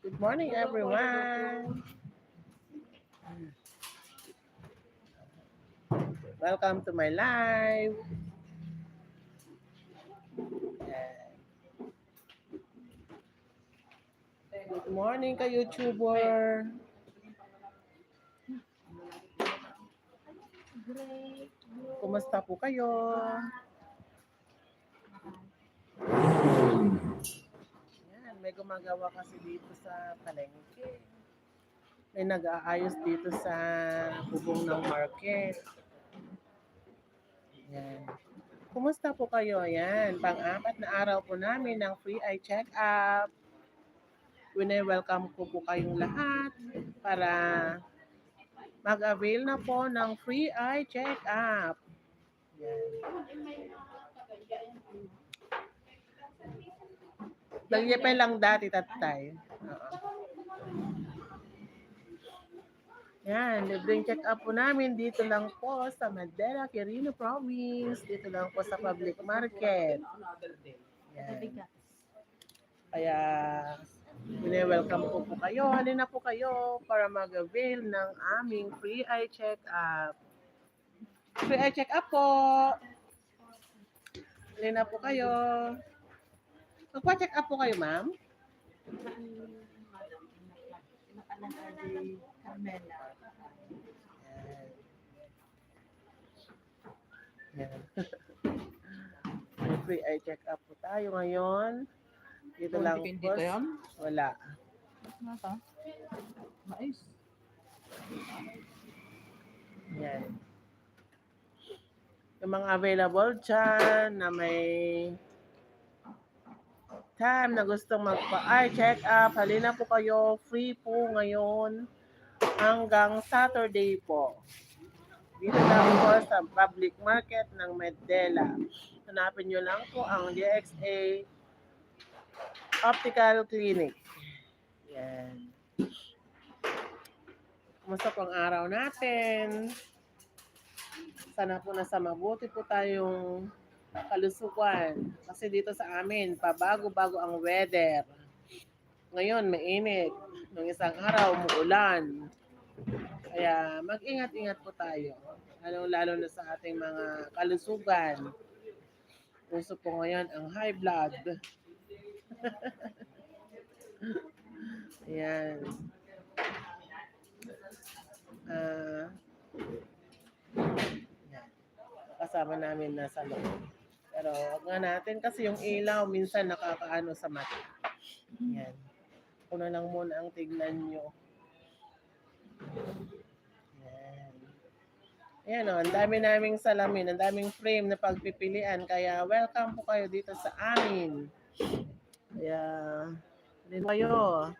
Good morning, everyone. Welcome to my live. Good morning ka YouTuber. Kumusta po kayo? Yan, may gumagawa kasi dito sa palengke. May nag-aayos dito sa bubong ng market. Yan. Kumusta po kayo? Yan, pang-apat na araw po namin ng free eye check-up. Welcome ko po kayong lahat para mag-avail na po ng free eye check-up. Yan. Nagyapay lang dati tatay. Yan, libreng check-up po namin dito lang po sa Madera, Quirino Province. Dito lang po sa public market. Yan. Kaya, welcome po kayo. Halina po kayo para mag-avail ng aming free eye check-up. Free eye check-up po. Halina po kayo. Magpa-check up po kayo, ma'am? Yan. May free eye check up po tayo ngayon. Dito lang po. Wala. Mais. Yan. Yung mga available dyan na may time na gustong magpa-eye check up, halina po kayo. Free po ngayon hanggang Saturday po. Dito lang po sa public market ng Medela. Hanapin nyo lang po ang DXA Optical Clinic. Yan. Kumusta pong araw natin? Sana po nasa mabuti po tayong kalusugan. Kasi dito sa amin, pabago-bago ang weather. Ngayon, mainit. Nung isang araw, umuulan. Kaya mag-ingat-ingat po tayo. Lalo na sa ating mga kalusugan. Uso po ngayon ang high blood. Ayan. Kasama namin nasa loob. Pero wag nga natin kasi yung ilaw minsan nakakaano sa mata. Yan. Una lang muna ang tignan nyo. Yan. Ayan o, ang dami naming salamin, ang daming frame na pagpipilian. Kaya welcome po kayo dito sa amin. Kaya, din kayo.